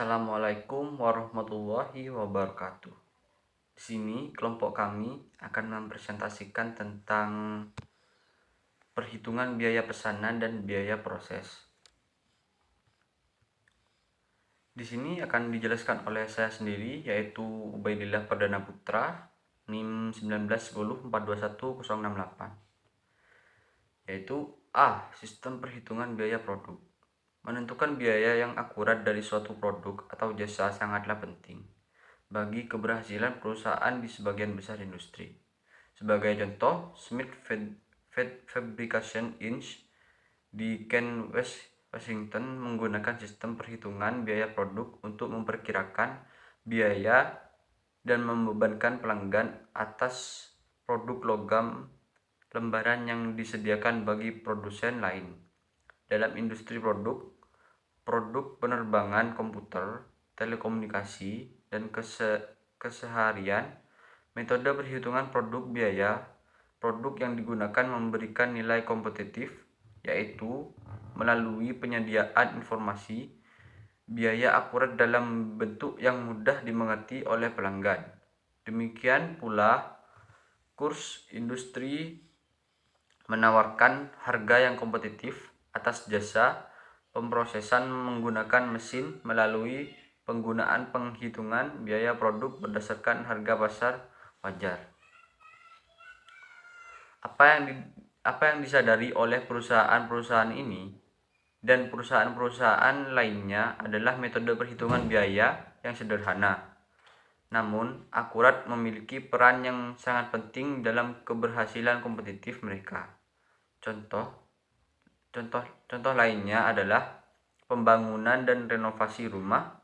Assalamualaikum warahmatullahi wabarakatuh. Di sini kelompok kami akan mempresentasikan tentang perhitungan biaya pesanan dan biaya proses. Di sini akan dijelaskan oleh saya sendiri, yaitu Ubaidillah Perdana Putra, NIM 1910421068. Yaitu A. Sistem perhitungan biaya produk. Menentukan biaya yang akurat dari suatu produk atau jasa sangatlah penting bagi keberhasilan perusahaan di sebagian besar industri. Sebagai contoh, Smith Fabrication Inc. di Kent, Washington menggunakan sistem perhitungan biaya produk untuk memperkirakan biaya dan membebankan pelanggan atas produk logam lembaran yang disediakan bagi produsen lain. Dalam industri produk penerbangan komputer, telekomunikasi, dan keseharian, metode perhitungan produk biaya produk yang digunakan memberikan nilai kompetitif, yaitu melalui penyediaan informasi biaya akurat dalam bentuk yang mudah dimengerti oleh pelanggan. Demikian pula, kurs industri menawarkan harga yang kompetitif atas jasa pemrosesan menggunakan mesin melalui penggunaan penghitungan biaya produk berdasarkan harga pasar wajar. Apa yang disadari oleh perusahaan-perusahaan ini dan perusahaan-perusahaan lainnya adalah metode perhitungan biaya yang sederhana, namun akurat memiliki peran yang sangat penting dalam keberhasilan kompetitif mereka. Contoh lainnya adalah pembangunan dan renovasi rumah,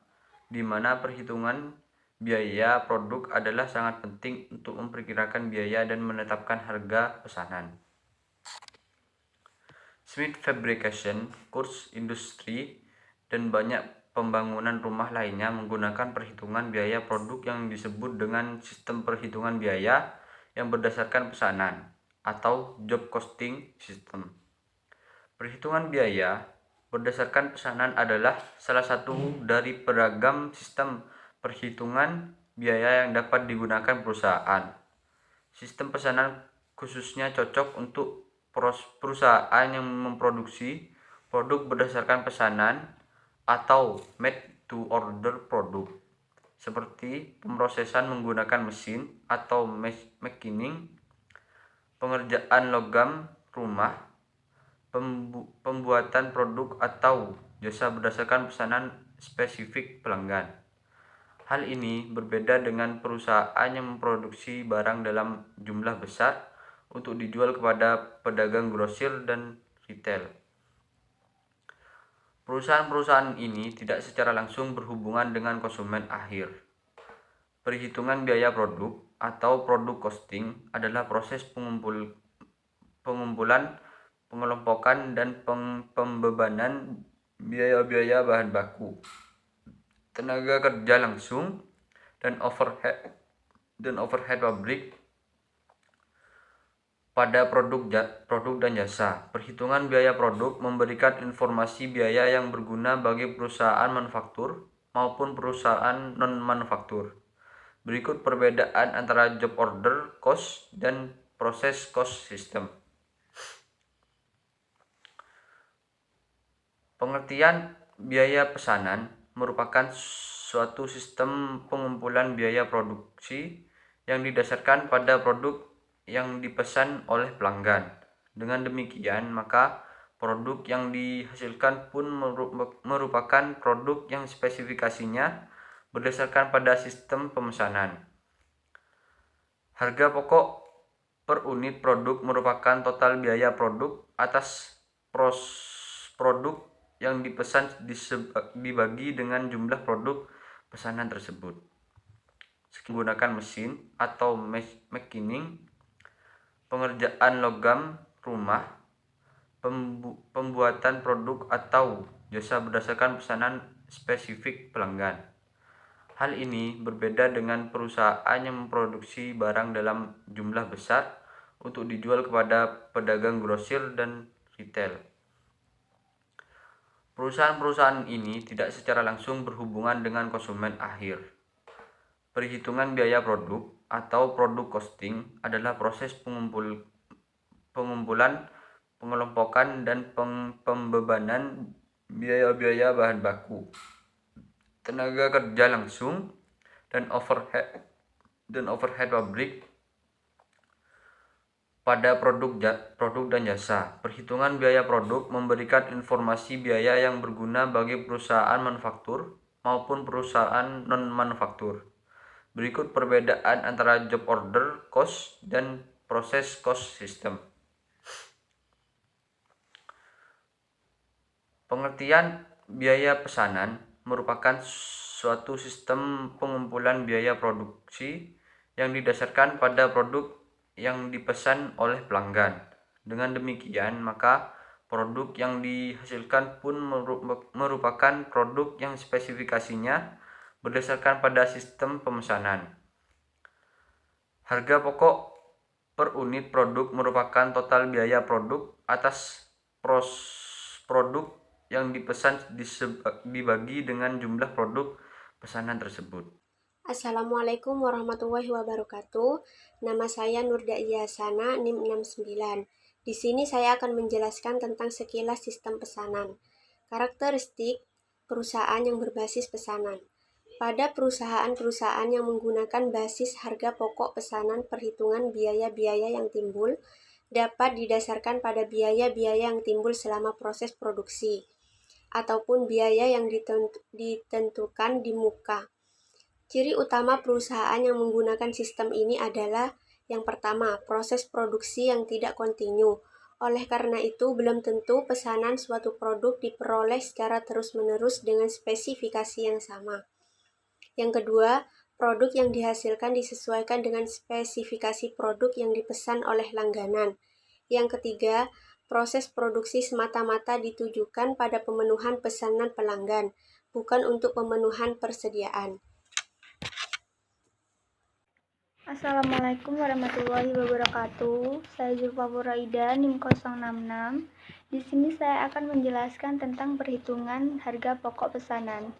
di mana perhitungan biaya produk adalah sangat penting untuk memperkirakan biaya dan menetapkan harga pesanan. Smith Fabrication, kurs industri, dan banyak pembangunan rumah lainnya menggunakan perhitungan biaya produk yang disebut dengan sistem perhitungan biaya yang berdasarkan pesanan atau job costing system. Perhitungan biaya berdasarkan pesanan adalah salah satu dari beragam sistem perhitungan biaya yang dapat digunakan perusahaan. Sistem pesanan khususnya cocok untuk perusahaan yang memproduksi produk berdasarkan pesanan atau made-to-order produk, seperti pemrosesan menggunakan mesin atau machining, pengerjaan logam rumah, pembuatan produk atau jasa berdasarkan pesanan spesifik pelanggan. Hal ini berbeda dengan perusahaan yang memproduksi barang dalam jumlah besar untuk dijual kepada pedagang grosir dan retail. Perusahaan-perusahaan ini tidak secara langsung berhubungan dengan konsumen akhir. Perhitungan biaya produk atau produk costing adalah proses pengumpulan, pengelompokan, dan pembebanan biaya-biaya bahan baku, tenaga kerja langsung, dan overhead pabrik pada produk dan jasa. Perhitungan biaya produk memberikan informasi biaya yang berguna bagi perusahaan manufaktur maupun perusahaan non-manufaktur. Berikut perbedaan antara job order cost dan proses cost system. Pengertian biaya pesanan merupakan suatu sistem pengumpulan biaya produksi yang didasarkan pada produk yang dipesan oleh pelanggan. Dengan demikian, maka produk yang dihasilkan pun merupakan produk yang spesifikasinya berdasarkan pada sistem pemesanan. Harga pokok per unit produk merupakan total biaya produk atas produk yang dipesan dibagi dengan jumlah produk pesanan tersebut. Menggunakan mesin atau machining, pengerjaan logam rumah, pembuatan produk atau jasa berdasarkan pesanan spesifik pelanggan. Hal ini berbeda dengan perusahaan yang memproduksi barang dalam jumlah besar untuk dijual kepada pedagang grosir dan retail. Perusahaan-perusahaan ini tidak secara langsung berhubungan dengan konsumen akhir. Perhitungan biaya produk atau produk costing adalah proses pengumpulan, pengelompokan, dan pembebanan biaya-biaya bahan baku, tenaga kerja langsung, dan overhead pabrik pada produk dan jasa. Perhitungan biaya produk memberikan informasi biaya yang berguna bagi perusahaan manufaktur maupun perusahaan non-manufaktur. Berikut perbedaan antara job order cost dan proses cost system. Pengertian biaya pesanan merupakan suatu sistem pengumpulan biaya produksi yang didasarkan pada produk yang dipesan oleh pelanggan. Dengan demikian, maka produk yang dihasilkan pun merupakan produk yang spesifikasinya berdasarkan pada sistem pemesanan. Harga pokok per unit produk merupakan total biaya produk atas produk yang dipesan dibagi dengan jumlah produk pesanan tersebut. Assalamualaikum warahmatullahi wabarakatuh. Nama saya Nurda Iyasana, NIM 69. Di sini saya akan menjelaskan tentang sekilas sistem pesanan. Karakteristik perusahaan yang berbasis pesanan. Pada perusahaan-perusahaan yang menggunakan basis harga pokok pesanan, perhitungan biaya-biaya yang timbul dapat didasarkan pada biaya-biaya yang timbul selama proses produksi, ataupun biaya yang ditentukan di muka. Ciri utama perusahaan yang menggunakan sistem ini adalah yang pertama, proses produksi yang tidak kontinu. Oleh karena itu, belum tentu pesanan suatu produk diperoleh secara terus-menerus dengan spesifikasi yang sama. Yang kedua, produk yang dihasilkan disesuaikan dengan spesifikasi produk yang dipesan oleh langganan. Yang ketiga, proses produksi semata-mata ditujukan pada pemenuhan pesanan pelanggan, bukan untuk pemenuhan persediaan. Assalamualaikum warahmatullahi wabarakatuh. Saya Zulfa Furaida, NIM 066. Di sini saya akan menjelaskan tentang perhitungan harga pokok pesanan.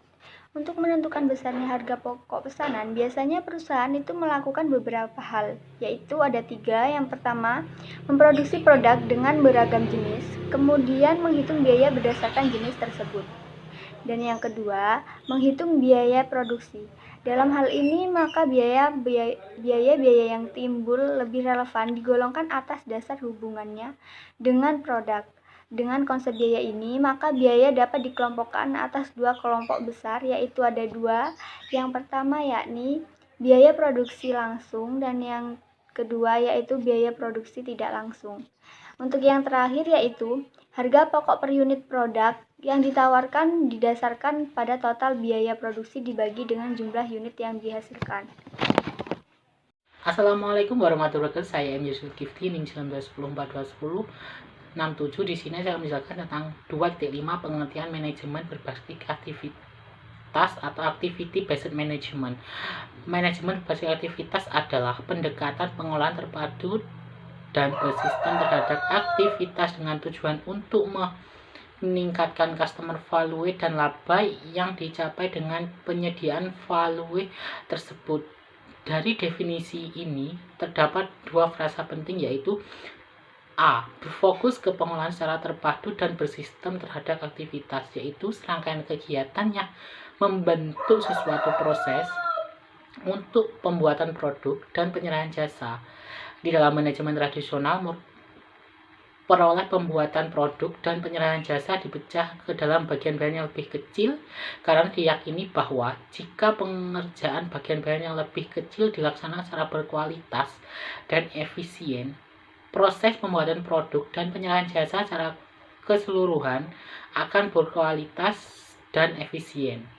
Untuk menentukan besarnya harga pokok pesanan, biasanya perusahaan itu melakukan beberapa hal, yaitu ada 3. Yang pertama, memproduksi produk dengan beragam jenis, kemudian menghitung biaya berdasarkan jenis tersebut. Dan yang kedua, menghitung biaya produksi. Dalam hal ini, maka biaya-biaya yang timbul lebih relevan digolongkan atas dasar hubungannya dengan produk. Dengan konsep biaya ini, maka biaya dapat dikelompokkan atas 2 kelompok besar, yaitu ada 2. Yang pertama yakni biaya produksi langsung, dan yang kedua yaitu biaya produksi tidak langsung. Untuk yang terakhir yaitu harga pokok per unit produk yang ditawarkan didasarkan pada total biaya produksi dibagi dengan jumlah unit yang dihasilkan. Assalamualaikum warahmatullahi wabarakatuh. Saya M. Yusuf Kifti, NIM 1910421067. Di sini saya menjelaskan tentang 2.5 pengertian manajemen berbasis aktivitas atau activity based management. Manajemen berbasis aktivitas adalah pendekatan pengolahan terpadu dan bersistem terhadap aktivitas dengan tujuan untuk meningkatkan customer value dan laba yang dicapai dengan penyediaan value tersebut. Dari definisi ini terdapat 2 frasa penting, yaitu A. Berfokus ke pengolahan secara terpadu dan bersistem terhadap aktivitas, yaitu serangkaian kegiatan yang membentuk sesuatu proses untuk pembuatan produk dan penyerahan jasa. Di dalam manajemen tradisional, peroleh pembuatan produk dan penyerahan jasa dipecah ke dalam bagian-bagian yang lebih kecil karena diyakini bahwa jika pengerjaan bagian-bagian yang lebih kecil dilaksanakan secara berkualitas dan efisien, proses pembuatan produk dan penyerahan jasa secara keseluruhan akan berkualitas dan efisien.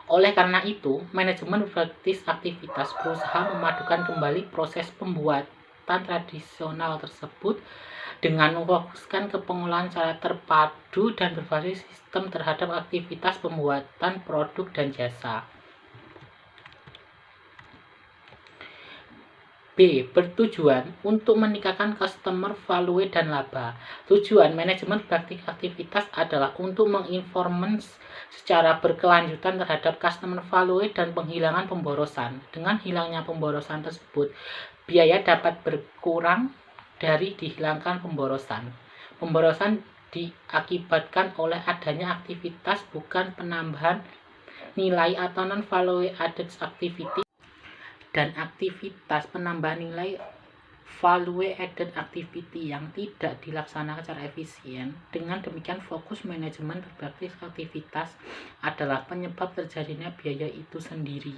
Oleh karena itu, manajemen berbasis aktivitas berusaha memadukan kembali proses pembuatan tradisional tersebut dengan memfokuskan ke pengolahan secara terpadu dan berbasis sistem terhadap aktivitas pembuatan produk dan jasa. B. Bertujuan untuk meningkatkan customer value dan laba. Tujuan manajemen praktik aktivitas adalah untuk menginformasi secara berkelanjutan terhadap customer value dan penghilangan pemborosan. Dengan hilangnya pemborosan tersebut, biaya dapat berkurang dari dihilangkan pemborosan. Pemborosan diakibatkan oleh adanya aktivitas, bukan penambahan nilai atau non-value added activity, dan aktivitas penambahan nilai value added activity yang tidak dilaksanakan secara efisien. Dengan demikian, fokus manajemen berbasis aktivitas adalah penyebab terjadinya biaya itu sendiri.